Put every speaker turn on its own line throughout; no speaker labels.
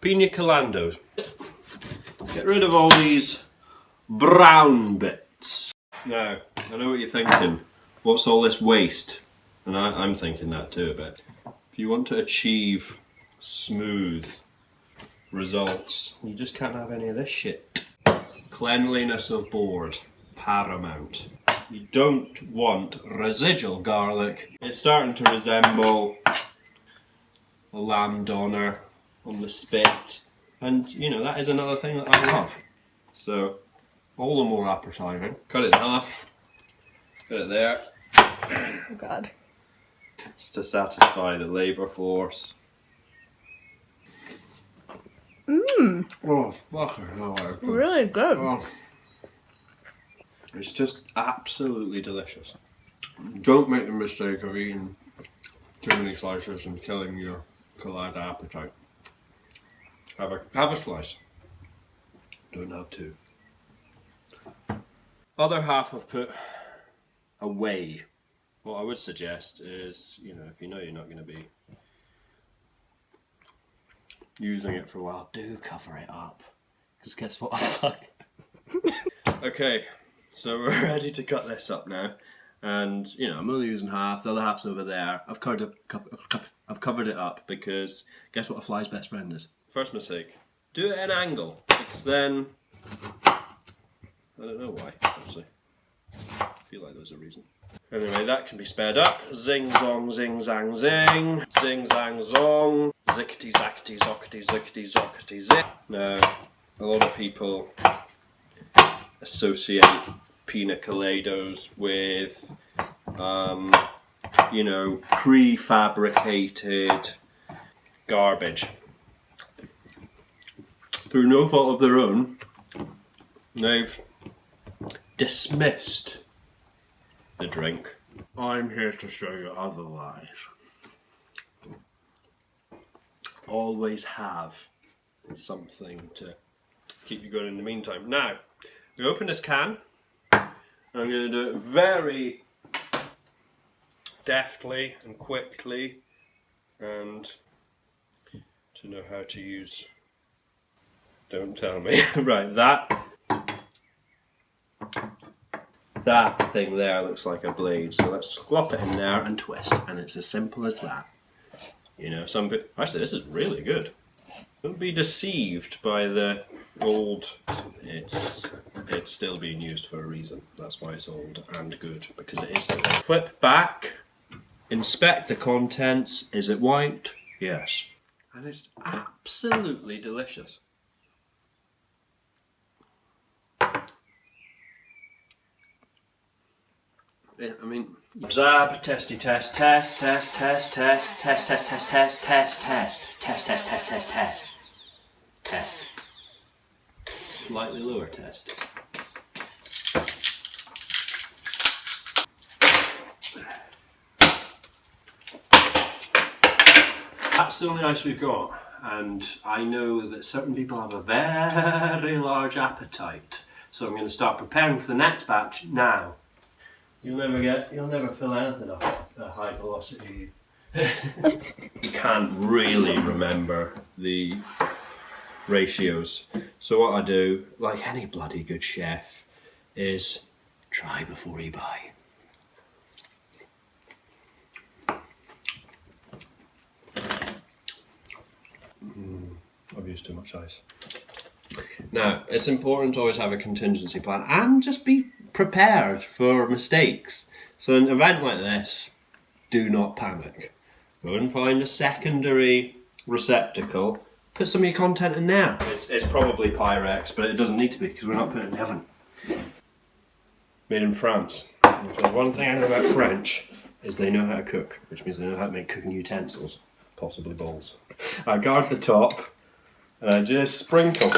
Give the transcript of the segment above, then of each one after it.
Piña coladas. Get rid of all these brown bits. Now, I know what you're thinking. What's all this waste? And I'm thinking that too a bit. If you want to achieve smooth results, you just can't have any of this shit. Cleanliness of board, paramount. You don't want residual garlic. It's starting to resemble a lamb doner on the spit. And, you know, that is another thing that I love. So, all the more appetizing. Cut it in half. Put it there.
Oh God.
Just to satisfy the labour force.
Mmm.
Oh, fucking hell.
Really good.
Oh. It's just absolutely delicious. Don't make the mistake of eating too many slices and killing your colada appetite. Have a slice. Don't have two. Other half I've put away. What I would suggest is, you know, if you know you're not going to be using it for a while, do cover it up. Because guess what I'm like? Okay, so we're ready to cut this up now. And, you know, I'm only using half, the other half's over there. I've covered it up because guess what a fly's best friend is? First mistake. Do it at an angle, because then, I don't know why, actually. I feel like there's a reason. Anyway, that can be sped up. Zing zong, zing zang zing. Zing zang zong. Zickety zackety zockety zickety zockety zick. Now, a lot of people associate pina coladas with, you know, prefabricated garbage. Through no fault of their own, they've dismissed the drink. I'm here to show you otherwise. Always have something to keep you going in the meantime. Now, we open this can. I'm going to do it very deftly and quickly, and to know how to use. Don't tell me. Right, that thing there looks like a blade, so let's slop it in there and twist, and it's as simple as that. You know, actually this is really good. Don't be deceived by the old. It's still being used for a reason. That's why it's old and good, because it is good. Flip back, inspect the contents. Is it white? Yes. And it's absolutely delicious. I mean, Zab, testy test, test, test, test, test, test, test, test, test, test, test, test, test, test, test, test, test. Slightly lower test. That's the only ice we've got, and I know that certain people have a very large appetite, so I'm going to start preparing for the next batch now. You'll never fill anything up at high velocity. You can't really remember the ratios. So what I do, like any bloody good chef, is try before you buy. I've used too much ice. Now, it's important to always have a contingency plan and just be prepared for mistakes. So in an event like this, do not panic. Go and find a secondary receptacle, put some of your content in there. It's probably Pyrex, but it doesn't need to be because we're not putting it in the oven. Made in France. And if there's one thing I know about French, is they know how to cook, which means they know how to make cooking utensils, possibly bowls. I guard the top, and I just sprinkle,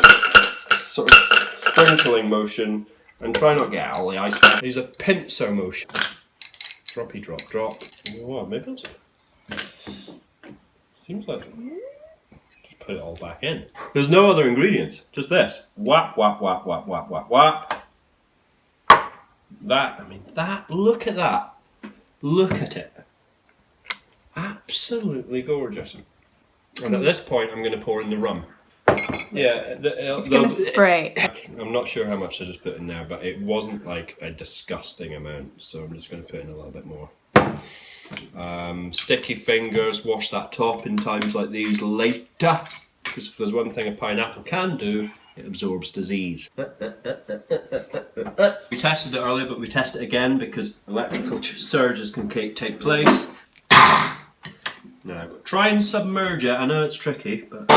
sort of sprinkling motion, and try not to get all the ice back. Use a pincer motion. Droppy drop, drop. Oh, maybe it's... Seems like... Just put it all back in. There's no other ingredients, just this. Whap, whap, whap, whap, whap, whap, whap. That, look at that. Look at it. Absolutely gorgeous. And at this point, I'm going to pour in the rum. Yeah,
It's gonna spray.
I'm not sure how much I just put in there, but it wasn't like a disgusting amount, so I'm just going to put in a little bit more. Sticky fingers, wash that top in times like these later, because if there's one thing a pineapple can do, it absorbs disease. We tested it earlier, but we test it again because electrical surges can take place. Now, try and submerge it. I know it's tricky, but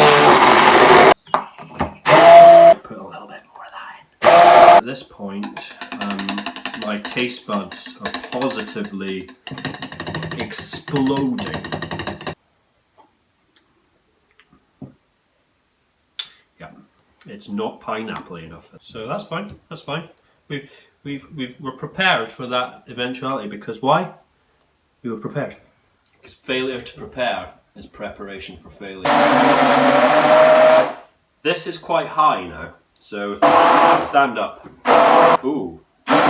put a little bit more of that in. At this point, my taste buds are positively exploding. Yeah, it's not pineapple enough, so that's fine. That's fine. We're prepared for that eventuality because why? We were prepared. Because failure to prepare is preparation for failure. This is quite high now, so stand up. Ooh,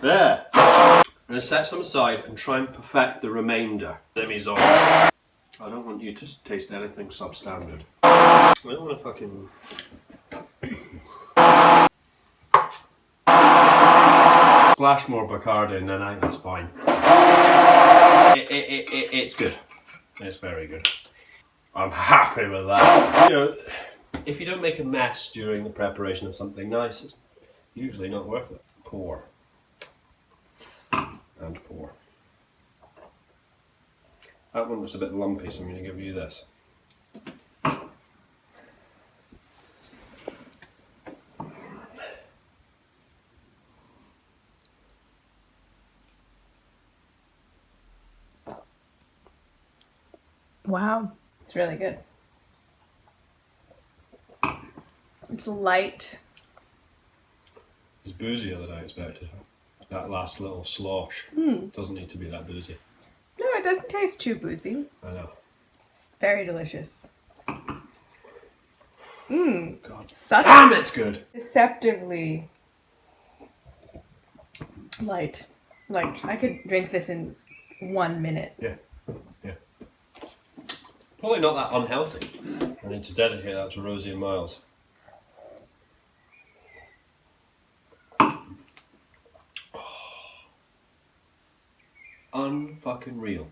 there. I'm going to set some aside and try and perfect the remainder. Demi-zone. I don't want you to taste anything substandard. I don't want to fucking... Splash more Bacardi and then I think it's fine. It's good. It's very good. I'm happy with that. You know, if you don't make a mess during the preparation of something nice, it's usually not worth it. Pour. And pour. That one was a bit lumpy, so I'm going to give you this.
Wow, it's really good. It's light.
It's boozier than I expected. That last little slosh doesn't need to be that boozy.
No, it doesn't taste too boozy.
I know.
It's very delicious.
God.
Such
Damn, it's good!
deceptively light. Like, I could drink this in 1 minute.
Yeah. Probably not that unhealthy. I need to dedicate that to Rosie and Miles. Unfucking real.